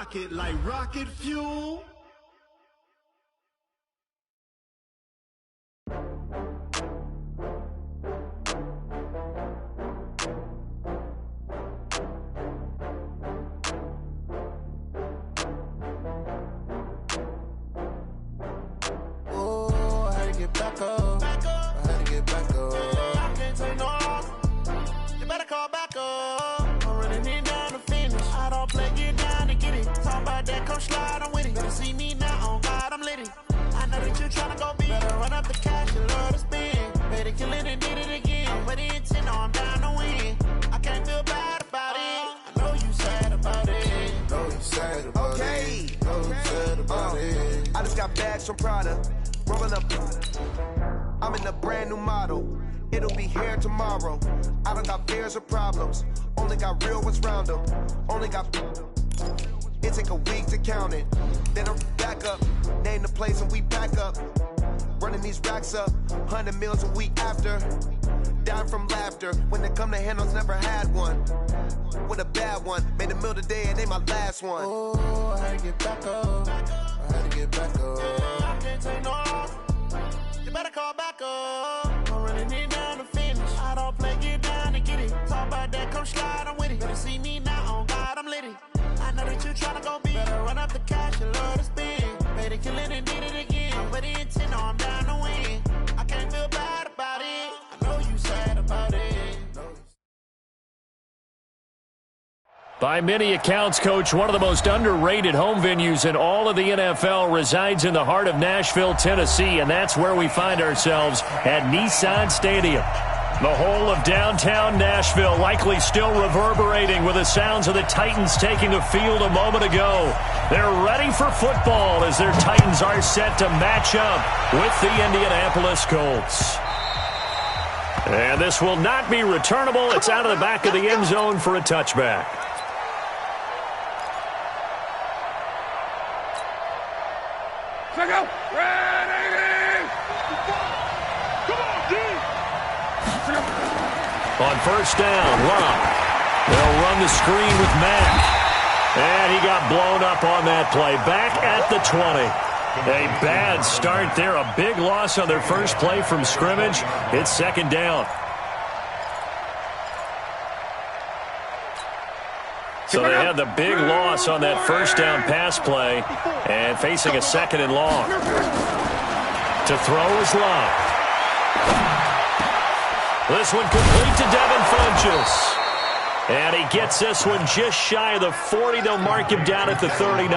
rock it like rocket fuel. Get back up. I had to get back up. I can't take no loss. You better call back up. I'm running it down to finish. I don't play, get down to get it. Talk about that, come slide, I'm with it. Better see me now, on God, I'm litty. I know that you tryna go big. Better run up the cash, you love to spend. Better kill it and did it again. But the intent, no, I'm down to win. I can't feel bad about it. I know you sad about it. Know you sad about it. Know you sad about it. I just got bags from Prada. Rolling up, I'm in a brand new model. It'll be here tomorrow. I don't got fears or problems. Only got real ones round them. Only got. It take a week to count it. Then I'm back up. Name the place and we back up. Running these racks up. 100 meals a week after. Down from laughter. When they come to handles, never had one. With a bad one. Made a meal today and ain't my last one. Oh, I had to get back up. I had to get back up. I can't take no loss. You better call back up. I'm running it down to finish. I don't play, get down to get it. Talk about that, come slide, I'm with it. Better see me now, on God, I'm litty. I know that you tryna go big. Better run up the cash, you love to spend. Better kill it and did it again. But the intent, no, I'm down to win. I can't feel bad about it. I know you sad about it. By many accounts, Coach, one of the most underrated home venues in all of the NFL resides in the heart of Nashville, Tennessee, and that's where we find ourselves at Nissan Stadium. The whole of downtown Nashville likely still reverberating with the sounds of the Titans taking the field a moment ago. They're ready for football as their Titans are set to match up with the Indianapolis Colts. And this will not be returnable. It's out of the back of the end zone for a touchback. Check out. On first down, Love. They'll run the screen with Mack. And he got blown up on that play. Back at the 20. A bad start there. A big loss on their first play from scrimmage. It's second down. So they had the big loss on that first down pass play and facing a second and long. To throw is Love. This one complete to Devin Funchess. And he gets this one just shy of the 40. They'll mark him down at the 39.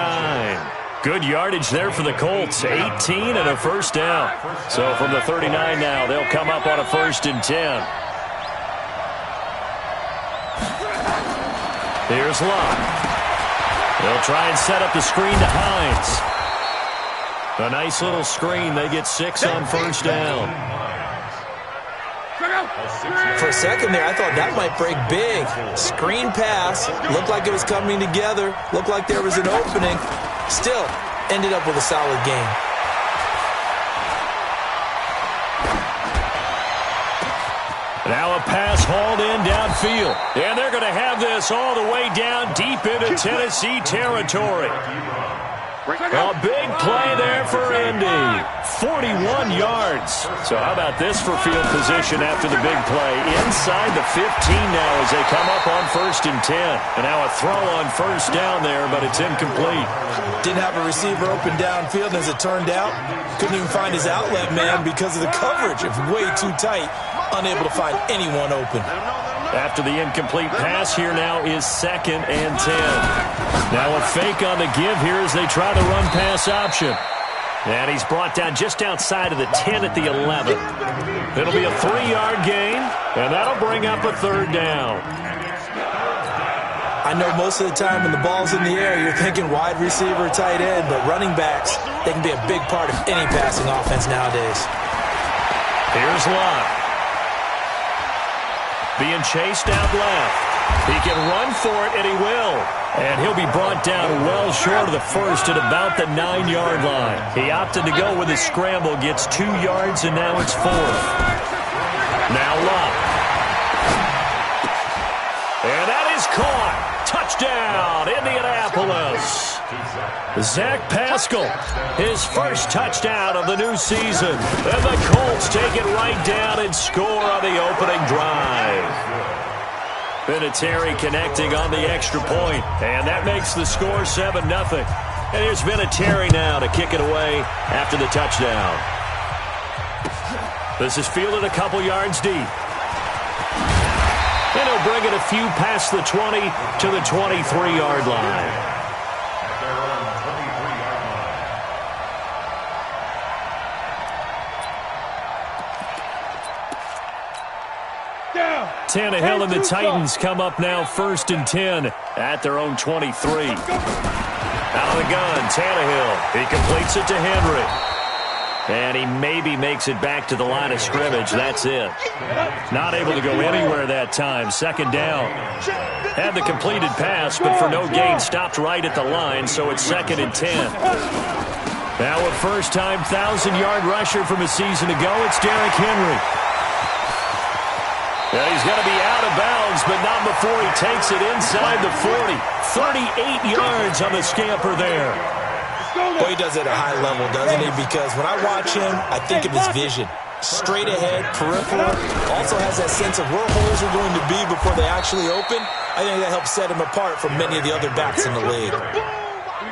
Good yardage there for the Colts. 18 and a first down. So from the 39 now, they'll come up on a 1st and 10. Here's Love. They'll try and set up the screen to Hines. A nice little screen. They get 6 on first down. For a second there, I thought that might break big. Screen pass. Looked like it was coming together. Looked like there was an opening. Still, ended up with a solid game. Now a pass hauled in downfield. And they're going to have this all the way down deep into Tennessee territory. A big play there for Indy. 41 yards. So how about this for field position after the big play? Inside the 15 now as they come up on 1st and 10. And now a throw on first down there, but it's incomplete. Didn't have a receiver open downfield, as it turned out. Couldn't even find his outlet man because of the coverage. It was way too tight. Unable to find anyone open. After the incomplete pass, here now is 2nd and 10. Now a fake on the give here as they try the run pass option. And he's brought down just outside of the 10 at the 11. It'll be a 3-yard gain, and that'll bring up a 3rd down. I know most of the time when the ball's in the air, you're thinking wide receiver, tight end, but running backs, they can be a big part of any passing offense nowadays. Here's Love. Being chased out left. He can run for it, and he will. And he'll be brought down well short of the first at about the 9-yard line. He opted to go with his scramble, gets 2 yards, and now it's 4th. Now Love. And that is caught. Touchdown, Indianapolis. Zach Pascal, his first touchdown of the new season. And the Colts take it right down and score on the opening drive. Vinatieri connecting on the extra point, and that makes the score 7-0. And here's Vinatieri now to kick it away after the touchdown. This is fielded a couple yards deep. And he'll bring it a few past the 20 to the 23-yard line. 10-0 and the Titans come up now 1st and 10 at their own 23. Out of the gun, Tannehill. He completes it to Henry. And he maybe makes it back to the line of scrimmage. That's it. Not able to go anywhere that time. 2nd down. Had the completed pass, but for no gain, stopped right at the line, so it's 2nd and 10. Now a first-time 1,000-yard rusher from a season ago, it's Derrick Henry. And he's going to be out of bounds, but not before he takes it inside the 40. 38 yards on the scamper there. Boy, he does it at a high level, doesn't he? Because when I watch him, I think of his vision. Straight ahead, peripheral. Also has that sense of where holes are going to be before they actually open. I think that helps set him apart from many of the other backs in the league.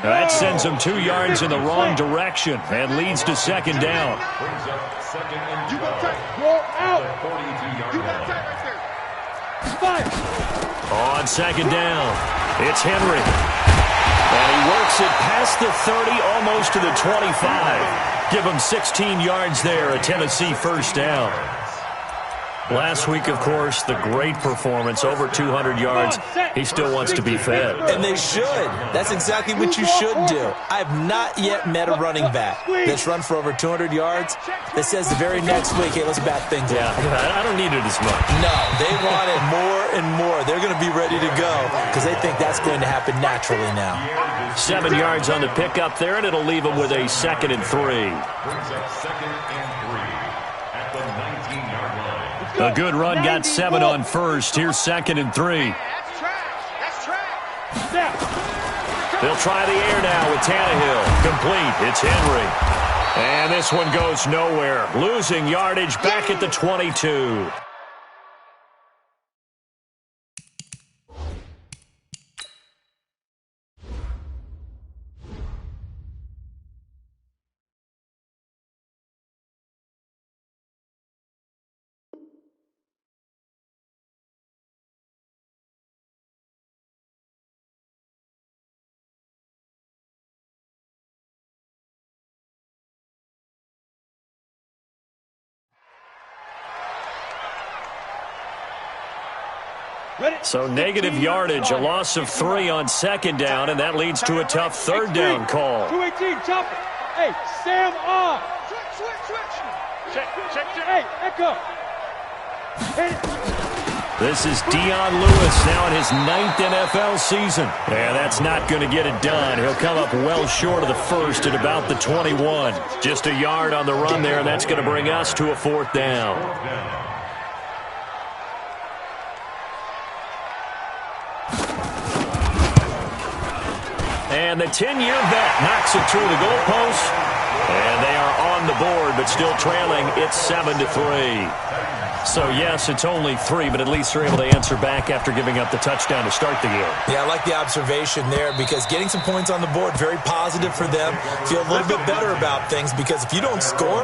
That sends him 2 yards in the wrong direction and leads to 2nd down. On 2nd down, it's Henry. And he works it past the 30, almost to the 25. Give him 16 yards there, a Tennessee first down. Last week, of course, the great performance, over 200 yards. He still wants to be fed. And they should. That's exactly what you should do. I've not yet met a running back that's run for over 200 yards that says the very next week, hey, let's bat things out. Yeah, I don't need it as much. No, they want it more and more. They're going to be ready to go because they think that's going to happen naturally now. 7 yards on the pickup there, and it'll leave them with a 2nd and 3. Brings up 2nd and 3 at the 19-yard line. A good run got 7 on first. Here's 2nd and 3. That's trash. They'll try the air now with Tannehill. Complete. It's Henry. And this one goes nowhere. Losing yardage back at the 22. So negative yardage, a loss of 3 on 2nd down, and that leads to a tough 3rd down call. 218, chop it. Hey, Sam off. Switch. Check. Hey, echo. This is Dion Lewis now in his 9th NFL season. And that's not going to get it done. He'll come up well short of the first at about the 21. Just a yard on the run there, and that's going to bring us to a 4th down. And the 10-year vet knocks it through the goalpost. And they are on the board, but still trailing. It's 7-3. So, yes, it's only 3, but at least they're able to answer back after giving up the touchdown to start the game. Yeah, I like the observation there because getting some points on the board, very positive for them. Feel a little bit better about things because if you don't score,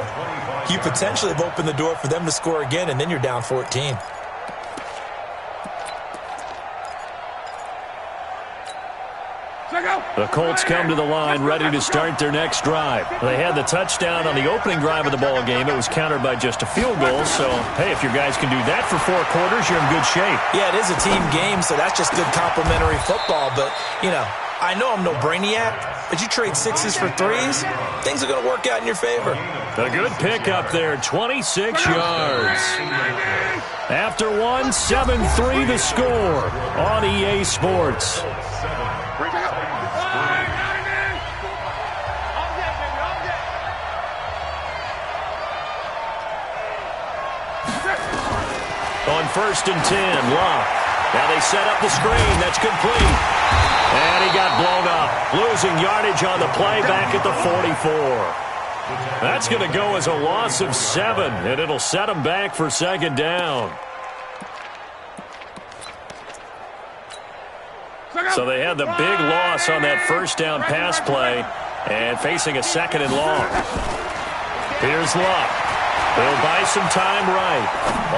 you potentially have opened the door for them to score again, and then you're down 14. The Colts come to the line ready to start their next drive. They had the touchdown on the opening drive of the ball game. It was countered by just a field goal. So, hey, if your guys can do that for 4 quarters, you're in good shape. Yeah, it is a team game, so that's just good complimentary football. But, you know, I know I'm no brainiac, but you trade 6s for 3s, things are going to work out in your favor. A good pickup there, 26 yards. After one, 7-3 the score on EA Sports. On 1st and 10, Locke. Now they set up the screen. That's complete. And he got blown up. Losing yardage on the play back at the 44. That's going to go as a loss of 7, and it'll set him back for second down. So they had the big loss on that first down pass play and facing a second and long. Here's Luck. He'll buy some time right.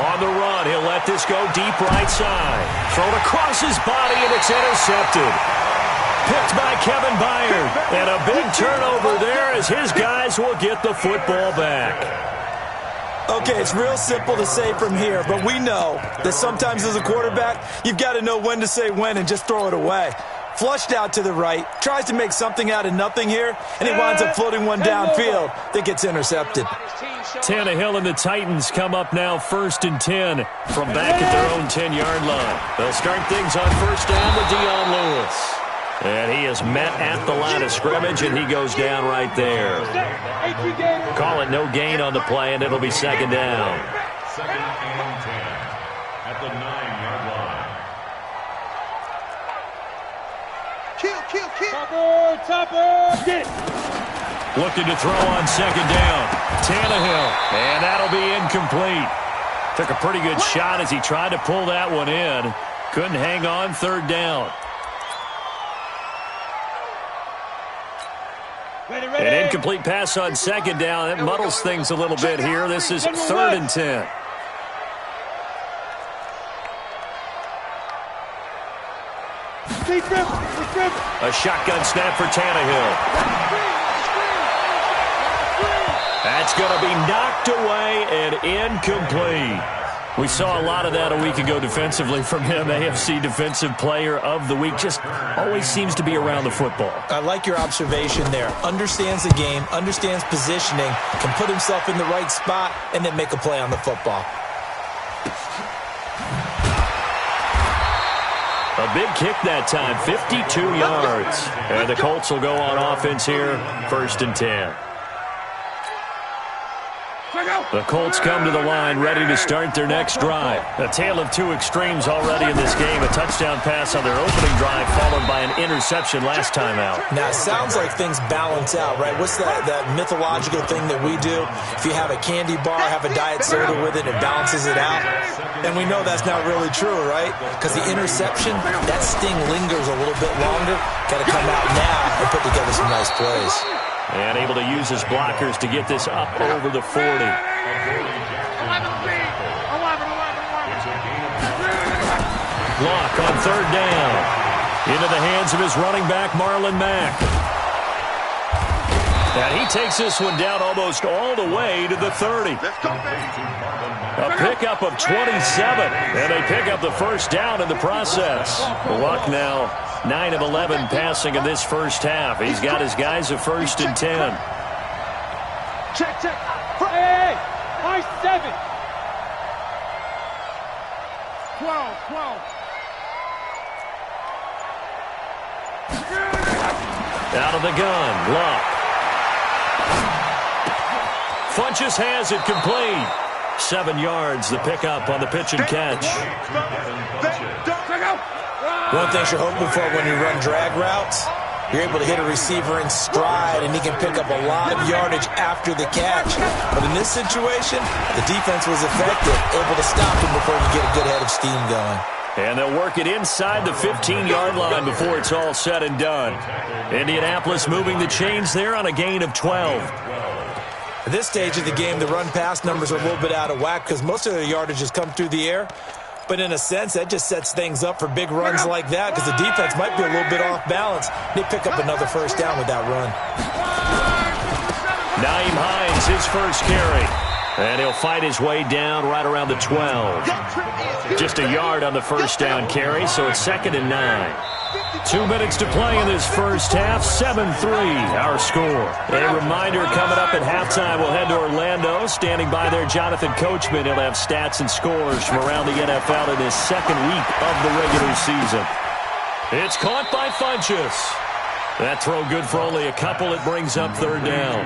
On the run, he'll let this go deep right side. Thrown across his body, and it's intercepted. Picked by Kevin Byard. And a big turnover there as his guys will get the football back. Okay, it's real simple to say from here, but we know that sometimes as a quarterback, you've got to know when to say when and just throw it away. Flushed out to the right, tries to make something out of nothing here, and he winds up floating one downfield that gets intercepted. Tannehill and the Titans come up now 1st and 10 from back at their own 10-yard line. They'll start things on first down with Dion Lewis. And he is met at the line of scrimmage, and he goes down right there. Call it no gain on the play, and it'll be second down. Second and 10 at the 9-yard line. Topper, get. Looking to throw on second down. Tannehill, and that'll be incomplete. Took a pretty good shot as he tried to pull that one in. Couldn't hang on, third down. An incomplete pass on second down. It muddles things a little bit here. This is 3rd and 10. A shotgun snap for Tannehill. That's going to be knocked away and incomplete. We saw a lot of that a week ago defensively from him. AFC Defensive Player of the Week. Just always seems to be around the football. I like your observation there. Understands the game, understands positioning, can put himself in the right spot, and then make a play on the football. A big kick that time, 52 yards. And the Colts will go on offense here, 1st and 10. The Colts come to the line ready to start their next drive. A tale of two extremes already in this game. A touchdown pass on their opening drive followed by an interception last time out. Now, it sounds like things balance out, right? What's that mythological thing that we do? If you have a candy bar, have a diet soda with it, it balances it out. And we know that's not really true, right? Because the interception, that sting lingers a little bit longer. Got to come out now and put together some nice plays. And able to use his blockers to get this up over the 40. Block on third down. Into the hands of his running back, Marlon Mack. And he takes this one down almost all the way to the 30. A pickup of 27. And they pick up the first down in the process. Luck now 9 of 11 passing in this first half. He's got his guys at 1st and 10. Check. Hey, high 7. 12. Out of the gun, Luck. Funches has it complete. 7 yards, the pickup on the pitch and catch. One thing you're hoping for when you run drag routes, you're able to hit a receiver in stride, and he can pick up a lot of yardage after the catch. But in this situation, the defense was effective, able to stop him before you get a good head of steam going. And they'll work it inside the 15-yard line before it's all said and done. Indianapolis moving the chains there on a gain of 12. At this stage of the game, the run-pass numbers are a little bit out of whack because most of their yardage has come through the air. But in a sense, that just sets things up for big runs like that because the defense might be a little bit off balance. They pick up another first down with that run. Nyheim Hines, his first carry. And he'll fight his way down right around the 12. Just a yard on the first down carry, so it's 2nd and 9. 2 minutes to play in this first half. 7-3, our score. A reminder coming up at halftime, we'll head to Orlando. Standing by there, Jonathan Coachman. He'll have stats and scores from around the NFL in his second week of the regular season. It's caught by Funches. That throw good for only a couple. It brings up third down.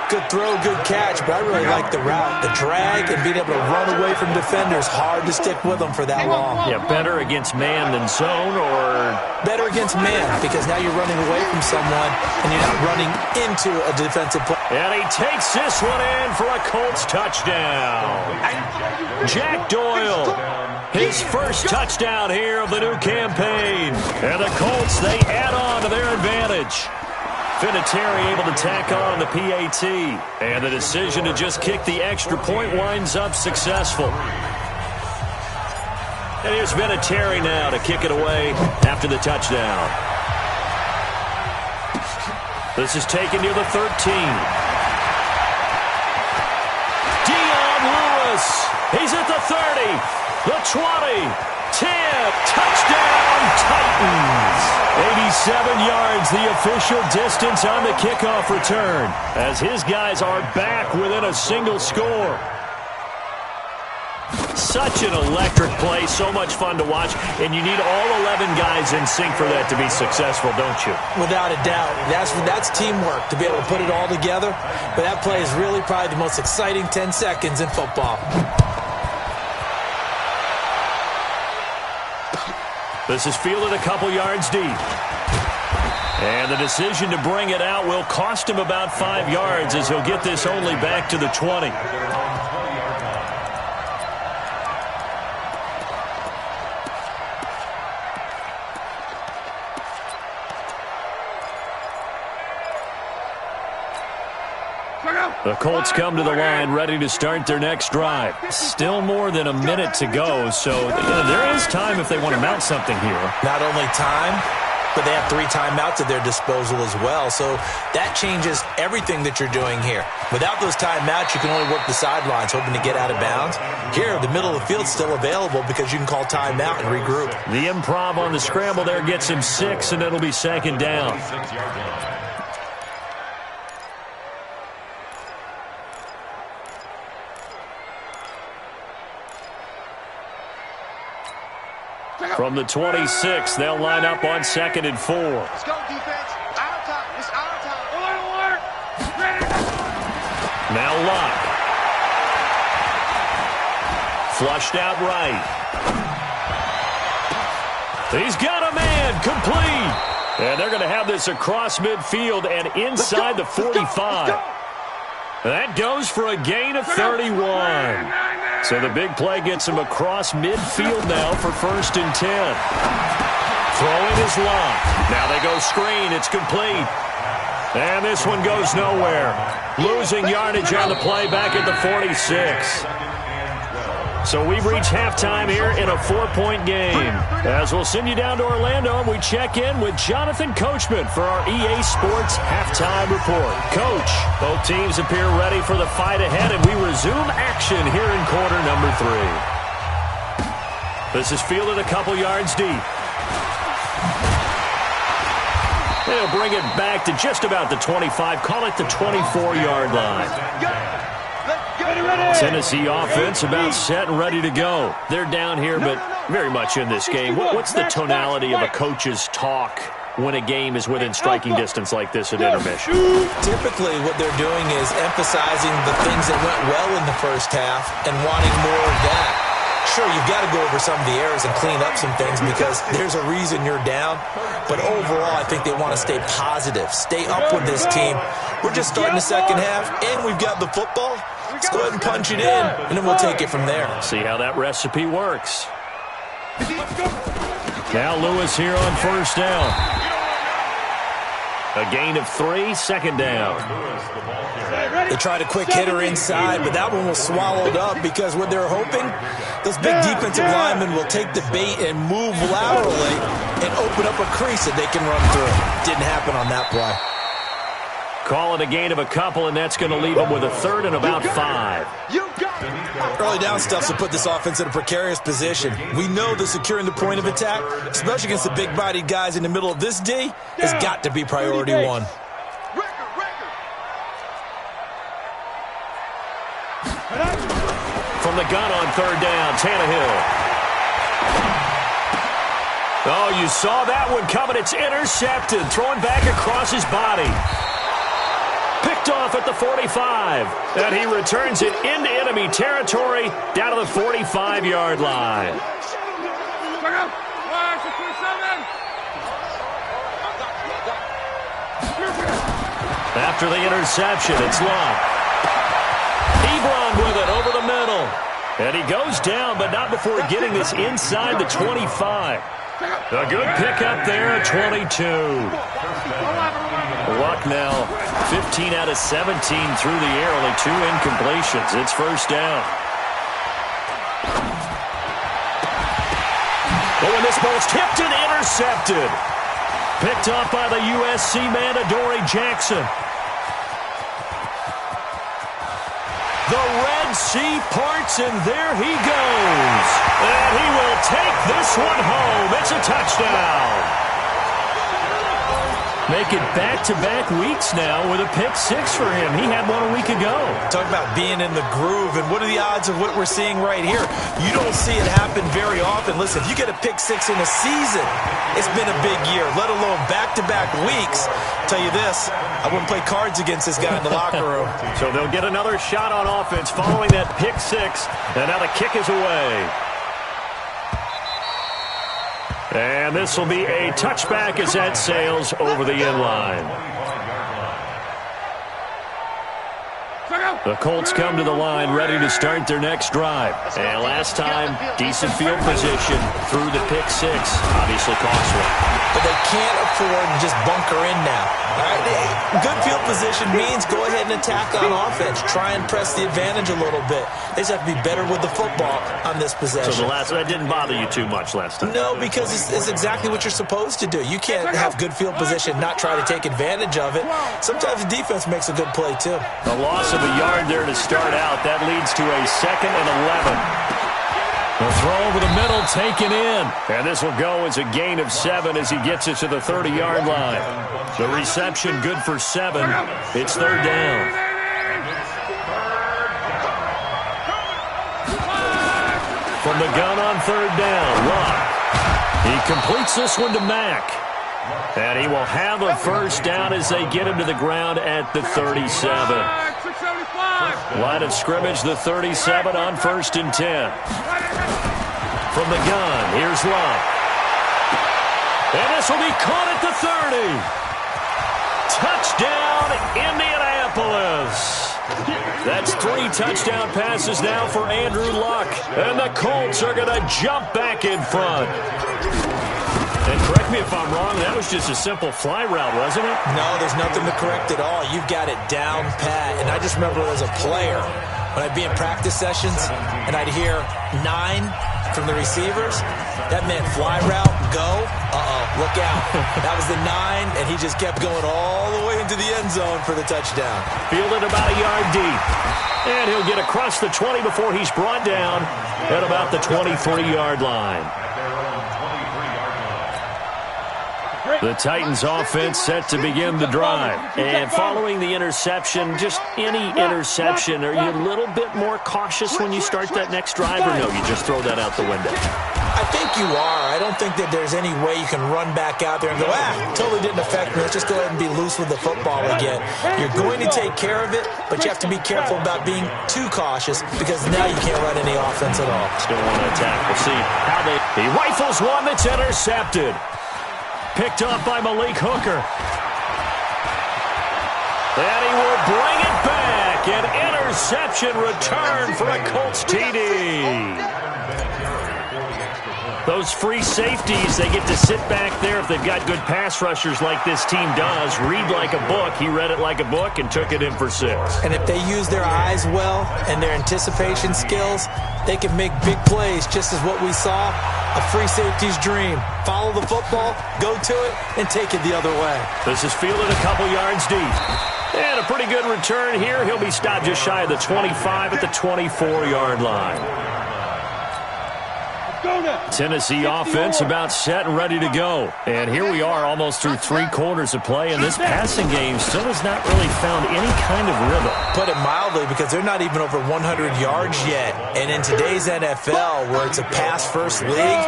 Good throw, good catch, but I really like the route. The drag and being able to run away from defenders, hard to stick with them for that long. Yeah, better against man than zone, or? Better against man, because now you're running away from someone and you're not running into a defensive play. And he takes this one in for a Colts touchdown. Jack Doyle, his first touchdown here of the new campaign. And the Colts, they add on to their advantage. Vinatieri able to tack on the PAT. And the decision to just kick the extra point winds up successful. And here's Vinatieri now to kick it away after the touchdown. This is taken near the 13. Dion Lewis. He's at the 30, the 20, 10. Touchdown, Titans. 87 yards, the official distance on the kickoff return, as his guys are back within a single score. Such an electric play, so much fun to watch, and you need all 11 guys in sync for that to be successful, don't you? Without a doubt. That's teamwork, to be able to put it all together. But that play is really probably the most exciting 10 seconds in football. This is fielded a couple yards deep. And the decision to bring it out will cost him about 5 yards, as he'll get this only back to the 20. The Colts come to the line ready to start their next drive. Still more than a minute to go, so there is time if they want to mount something here. Not only time, but they have 3 timeouts at their disposal as well, so that changes everything that you're doing here. Without those timeouts, you can only work the sidelines, hoping to get out of bounds. Here, the middle of the field's still available because you can call timeout and regroup. The improv on the scramble there gets him 6, and it'll be second down. From the 26, they'll line up on 2nd and 4. Let's go, defense. Our time. It's our time. Alert. Now Luck. Flushed out right. He's got a man. Complete. And they're going to have this across midfield and inside the 45. That goes for a gain of 31. So the big play gets him across midfield now for 1st and 10. Throwing his Luck. Now they go screen. It's complete. And this one goes nowhere. Losing yardage on the play back at the 46. So we've reached halftime here in a 4-point game. As we'll send you down to Orlando, and we check in with Jonathan Coachman for our EA Sports Halftime Report. Coach, both teams appear ready for the fight ahead, and we resume action here in quarter number 3. This is fielded a couple yards deep. They'll bring it back to just about the 25, call it the 24-yard line. Tennessee offense about set and ready to go. They're down here, but very much in this game. What's the tonality of a coach's talk when a game is within striking distance like this at intermission? Typically, what they're doing is emphasizing the things that went well in the first half and wanting more of that. Sure, you've got to go over some of the errors and clean up some things because there's a reason you're down. But overall, I think they want to stay positive, stay up with this team. We're just starting the second half, and we've got the football. Let's go ahead and punch it in, and then we'll take it from there. See how that recipe works. Now Lewis here on 1st down. A gain of 3, 2nd down. They tried a quick hitter inside, but that one was swallowed up because what they're hoping, those big defensive linemen will take the bait and move laterally and open up a crease that they can run through. Didn't happen on that play. Call it a gain of a couple, and that's going to leave them with a 3rd and about 5. Early down stuffs will put this offense in a precarious position. We know that securing the point of attack, especially against the big-bodied guys in the middle of this D, has got to be priority 1. From the gun on 3rd down, Tannehill. Oh, you saw that one coming. It's intercepted. Throwing back across his body. Picked picked off at the 45. And he returns it into enemy territory down to the 45-yard line. After the interception, it's Locke. Ebron with it over the middle. And he goes down, but not before getting this inside the 25. A good pickup there at 22. Luck now 15 out of 17 through the air, only 2 incompletions. It's first down. Oh, and this ball's tipped and intercepted. Picked up by the USC man, Adoree Jackson. The Red Sea parts, and there he goes. And he will take this one home. It's a touchdown. Make it back-to-back weeks now with a pick 6 for him. He had one a week ago. Talk about being in the groove, and what are the odds of what we're seeing right here? You don't see it happen very often. Listen, if you get a pick 6 in a season, it's been a big year, let alone back-to-back weeks. I'll tell you this, I wouldn't play cards against this guy in the locker room. So they'll get another shot on offense following that pick 6, and now the kick is away. And this will be a touchback as that sails over the end line. The Colts come to the line ready to start their next drive. And last time, decent field position through the pick 6. Obviously costly. But they can't afford to just bunker in now. All right? Good field position means go ahead and attack on offense. Try and press the advantage a little bit. They just have to be better with the football on this possession. So that didn't bother you too much last time? No, because it's exactly what you're supposed to do. You can't have good field position, not try to take advantage of it. Sometimes the defense makes a good play, too. The loss of a yard there to start out. That leads to a 2nd and 11. The throw over the middle taken in. And this will go as a gain of 7 as he gets it to the 30-yard line. The reception good for 7. It's third down. From the gun on third down, Locke. He completes this one to Mack. And he will have a first down as they get him to the ground at the 37. Line of scrimmage, the 37 on 1st and 10. From the gun, here's Locke. And this will be caught at the 30. Touchdown, Indianapolis. That's 3 touchdown passes now for Andrew Luck. And the Colts are going to jump back in front. And correct me if I'm wrong, that was just a simple fly route, wasn't it? No, there's nothing to correct at all. You've got it down pat. And I just remember as a player, when I'd be in practice sessions and I'd hear 9 from the receivers, that meant fly route, go, look out. That was the 9, and he just kept going all the way into the end zone for the touchdown. Fielded about a yard deep. And he'll get across the 20 before he's brought down at about the 23-yard line. The Titans offense set to begin the drive. And following the interception, just any interception, are you a little bit more cautious when you start that next drive, or no, you just throw that out the window? I think you are. I don't think that there's any way you can run back out there and go, totally didn't affect me. Let's just go ahead and be loose with the football again. You're going to take care of it, but you have to be careful about being too cautious because now you can't run any offense at all. Still want to attack. We'll see how he rifles one that's intercepted. Picked up by Malik Hooker. And he will bring it back. An interception return for a Colts TD. Those free safeties, they get to sit back there if they've got good pass rushers like this team does. Read like a book. He read it like a book and took it in for 6. And if they use their eyes well and their anticipation skills, they can make big plays, just as what we saw, a free safety's dream. Follow the football, go to it, and take it the other way. This is fielded a couple yards deep. And a pretty good return here. He'll be stopped just shy of the 25 at the 24-yard line. Tennessee offense about set and ready to go. And here we are almost through 3 quarters of play, and this passing game still has not really found any kind of rhythm. Put it mildly, because they're not even over 100 yards yet. And in today's NFL, where it's a pass-first league,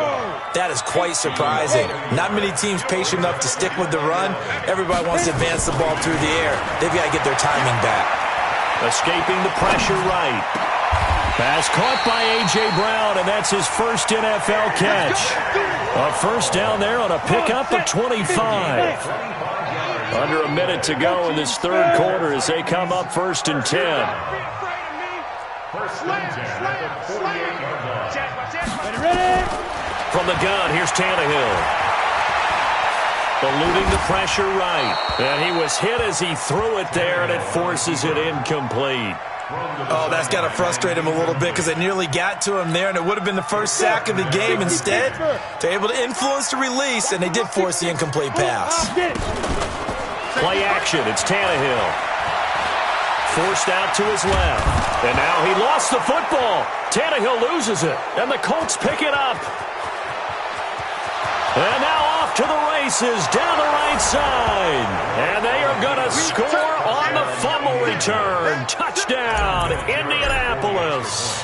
that is quite surprising. Not many teams patient enough to stick with the run. Everybody wants to advance the ball through the air. They've got to get their timing back. Escaping the pressure right. Pass caught by A.J. Brown, and that's his first NFL catch. A first down there on a pickup of 25. Under a minute to go in this third quarter as they come up 1st and 10. From the gun, here's Tannehill. Eluding the pressure right. And he was hit as he threw it there, and it forces it incomplete. Oh, that's got to frustrate him a little bit, because they nearly got to him there, and it would have been the first sack of the game. Instead, they're able to influence the release, and they did force the incomplete pass. Play action. It's Tannehill. Forced out to his left. And now he lost the football. Tannehill loses it, and the Colts pick it up. And now off to the races down the right side. And they are going to score on the fumble return. Touchdown, Indianapolis.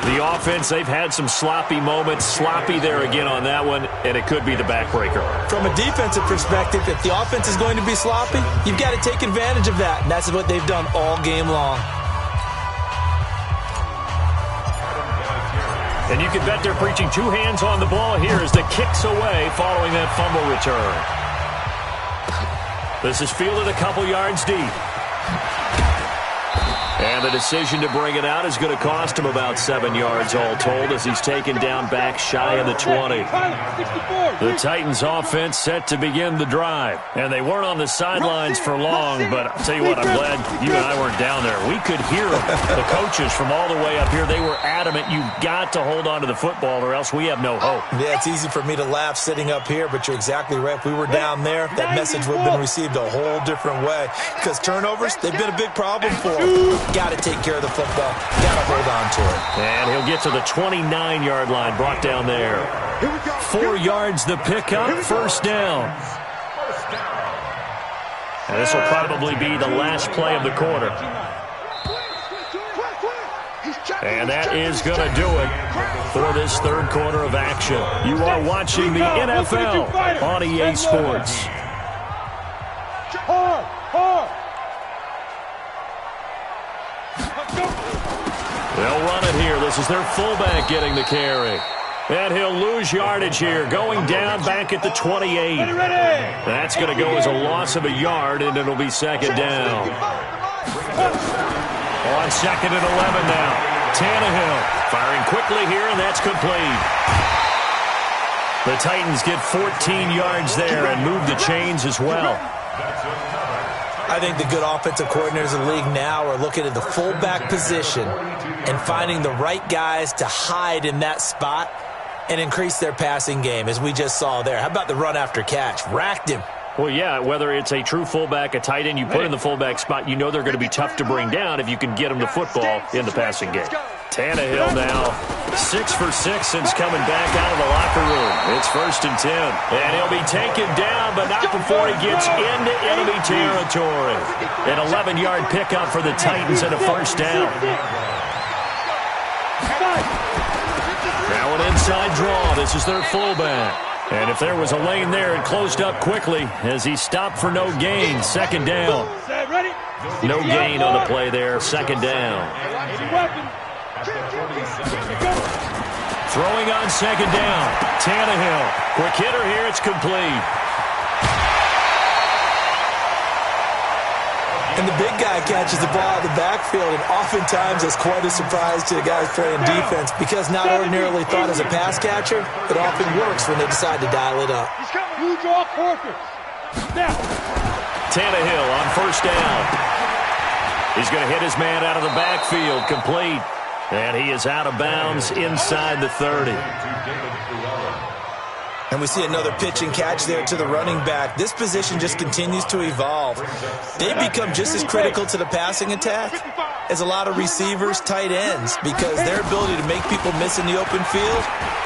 The offense, they've had some sloppy moments. Sloppy there again on that one, and it could be the backbreaker. From a defensive perspective, if the offense is going to be sloppy, you've got to take advantage of that. And that's what they've done all game long. And you can bet they're preaching 2 hands on the ball here as the kick's away following that fumble return. This is fielded a couple yards deep. And the decision to bring it out is going to cost him about 7 yards all told as he's taken down back shy of the 20. The Titans offense set to begin the drive. And they weren't on the sidelines for long, but I'll tell you what, I'm glad you and I weren't down there. We could hear the coaches from all the way up here. They were adamant, you've got to hold on to the football or else we have no hope. Yeah, it's easy for me to laugh sitting up here, but you're exactly right. If we were down there, that message would have been received a whole different way. Because turnovers, they've been a big problem for them. Got to take care of the football. Got to hold on to it. And he'll get to the 29-yard line, brought down there. 4 yards the pickup, first down. And this will probably be the last play of the quarter. And that is going to do it for this third quarter of action. You are watching the NFL on EA Sports. They'll run it here. This is their fullback getting the carry. And he'll lose yardage here, going down back at the 28. That's going to go as a loss of a yard, and it'll be second down. On 2nd and 11 now. Tannehill firing quickly here, and that's complete. The Titans get 14 yards there and move the chains as well. I think the good offensive coordinators in the league now are looking at the fullback position and finding the right guys to hide in that spot and increase their passing game, as we just saw there. How about the run after catch? Racked him. Well, yeah, whether it's a true fullback, a tight end you put in the fullback spot, you know they're going to be tough to bring down if you can get them the football in the passing game. Tannehill now 6 for 6 since coming back out of the locker room. It's 1st and 10. And he'll be taken down, but not before he gets into enemy territory. An 11-yard pickup for the Titans and a first down. Now an inside draw. This is their fullback. And if there was a lane there, it closed up quickly as he stopped for no gain. Second down. No gain on the play there. Second down. Throwing on second down. Tannehill. Quick hitter here. It's complete. And the big guy catches the ball out of the backfield, and oftentimes it's quite a surprise to the guys playing defense because not ordinarily thought as a pass catcher, it often works when they decide to dial it up. Tannehill on first down. He's going to hit his man out of the backfield, complete. And he is out of bounds inside the 30. And we see another pitch and catch there to the running back. This position just continues to evolve. They become just as critical to the passing attack is a lot of receivers, tight ends, because their ability to make people miss in the open field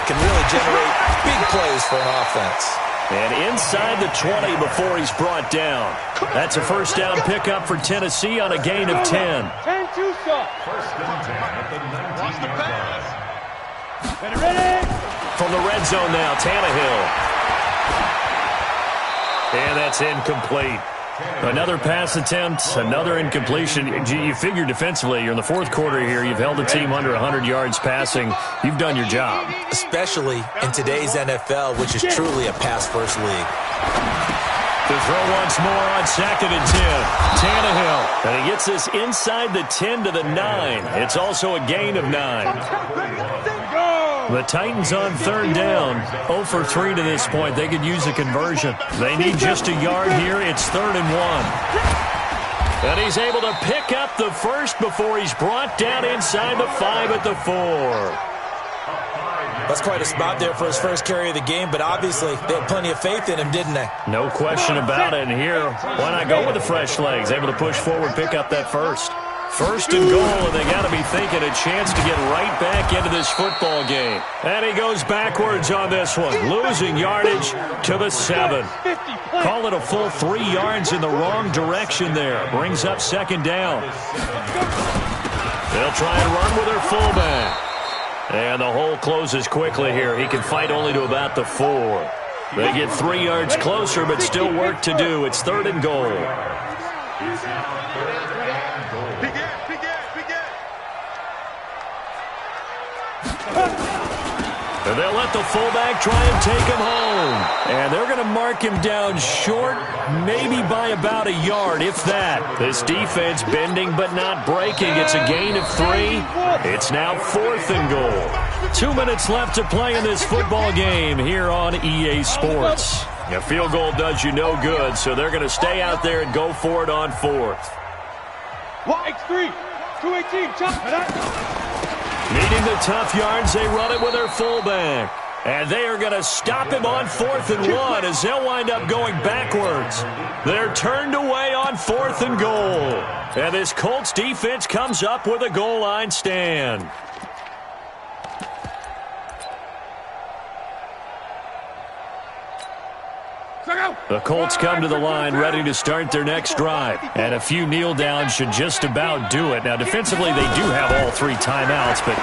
can really generate big plays for an offense. And inside the 20 before he's brought down. That's a first down pickup for Tennessee on a gain of 10. 10-2, sir. First and 10 at the 19-yard line. Ready? From the red zone now, Tannehill. And that's incomplete. Another pass attempt, another incompletion. You figure defensively, you're in the fourth quarter here. You've held the team under 100 yards passing. You've done your job. Especially in today's NFL, which is truly a pass-first league. To throw once more on 2nd and 10. Tannehill. And he gets this inside the 10 to the 9. It's also a gain of 9. The Titans on 3rd down. 0 for 3 to this point. They could use a conversion. They need just a yard here. It's 3rd and 1. And he's able to pick up the first before he's brought down inside the 5 at the 4. That's quite a spot there for his first carry of the game, but obviously they had plenty of faith in him, didn't they? No question about it. And here, why not go with the fresh legs? Able to push forward, pick up that first. 1st and goal, and they got to be thinking a chance to get right back into this football game. And he goes backwards on this one, losing yardage to the 7. Call it a full 3 yards in the wrong direction there. Brings up 2nd down. They'll try and run with their fullback. And the hole closes quickly here. He can fight only to about the 4. They get 3 yards closer, but still work to do. It's 3rd and goal. And they'll let the fullback try and take him home. And they're going to mark him down short, maybe by about a yard, if that. This defense bending but not breaking. It's a gain of 3. It's now 4th and goal. 2 minutes left to play in this football game here on EA Sports. A field goal does you no good, so they're going to stay out there and go for it on 4th. X3, 218, Needing the tough yards, they run it with their fullback. And they are going to stop him on 4th and 1 as they'll wind up going backwards. They're turned away on 4th and goal. And this Colts defense comes up with a goal line stand. The Colts come to the line ready to start their next drive. And a few kneel downs should just about do it. Now, defensively, they do have all 3 timeouts, but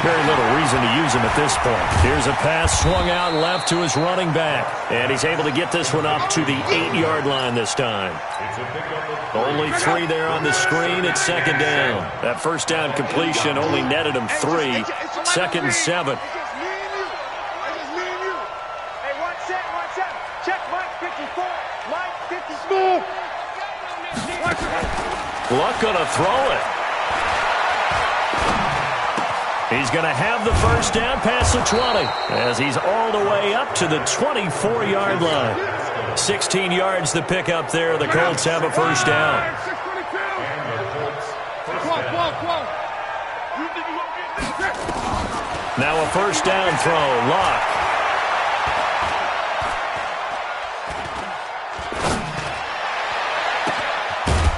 very little reason to use them at this point. Here's a pass swung out left to his running back. And he's able to get this one up to the 8-yard line this time. Only 3 there on the screen. It's 2nd down. That first down completion only netted him 3. 2nd and 7. Luck going to throw it. He's going to have the first down past the 20 as he's all the way up to the 24-yard line. 16 yards to pick up there. The Colts have a first down. Now a first down throw. Luck.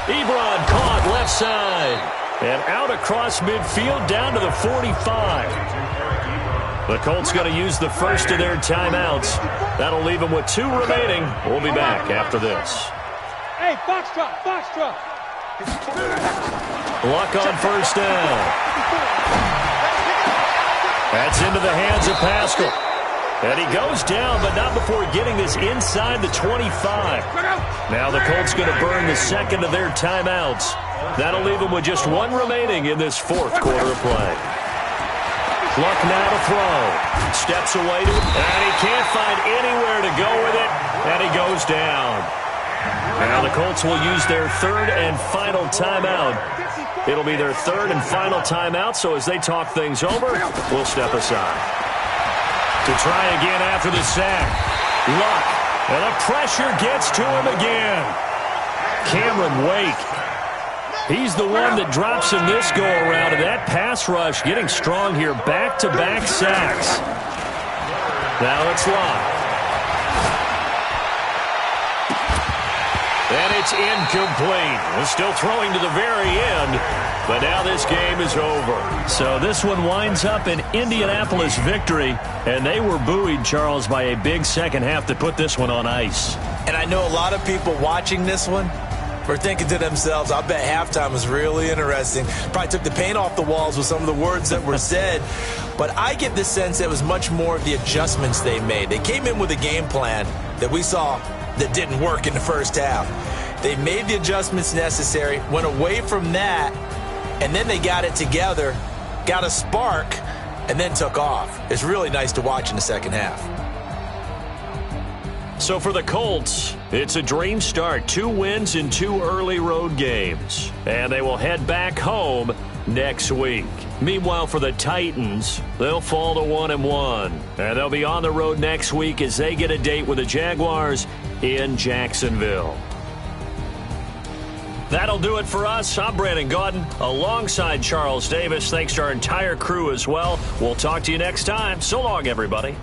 Ebron caught left side. And out across midfield down to the 45. The Colts going to use the first of their timeouts. That'll leave them with 2 remaining. We'll be back after this. Hey, Foxtrot, Foxtrot. Luck on first down. That's into the hands of Pascal. And he goes down, but not before getting this inside the 25. Now the Colts going to burn the second of their timeouts. That'll leave them with just 1 remaining in this 4th quarter of play. Luck now to throw. Steps away to it, and he can't find anywhere to go with it, and he goes down. Now the Colts will use their 3rd and final timeout. It'll be their 3rd and final timeout, so as they talk things over, we'll step aside. To try again after the sack. Luck. And the pressure gets to him again. Cameron Wake. He's the one that drops him this go-around. And that pass rush getting strong here. Back-to-back sacks. Now it's Luck. And it's incomplete. Still throwing to the very end. But now this game is over. So this one winds up an Indianapolis victory, and they were buoyed, Charles, by a big second half to put this one on ice. And I know a lot of people watching this one were thinking to themselves, I bet halftime was really interesting. Probably took the paint off the walls with some of the words that were said. But I get the sense it was much more of the adjustments they made. They came in with a game plan that we saw that didn't work in the first half. They made the adjustments necessary, went away from that, and then they got it together, got a spark, and then took off. It's really nice to watch in the second half. So for the Colts, it's a dream start. 2 wins in 2 early road games. And they will head back home next week. Meanwhile, for the Titans, they'll fall to 1-1. And they'll be on the road next week as they get a date with the Jaguars in Jacksonville. That'll do it for us. I'm Brandon Gaudin alongside Charles Davis. Thanks to our entire crew as well. We'll talk to you next time. So long, everybody.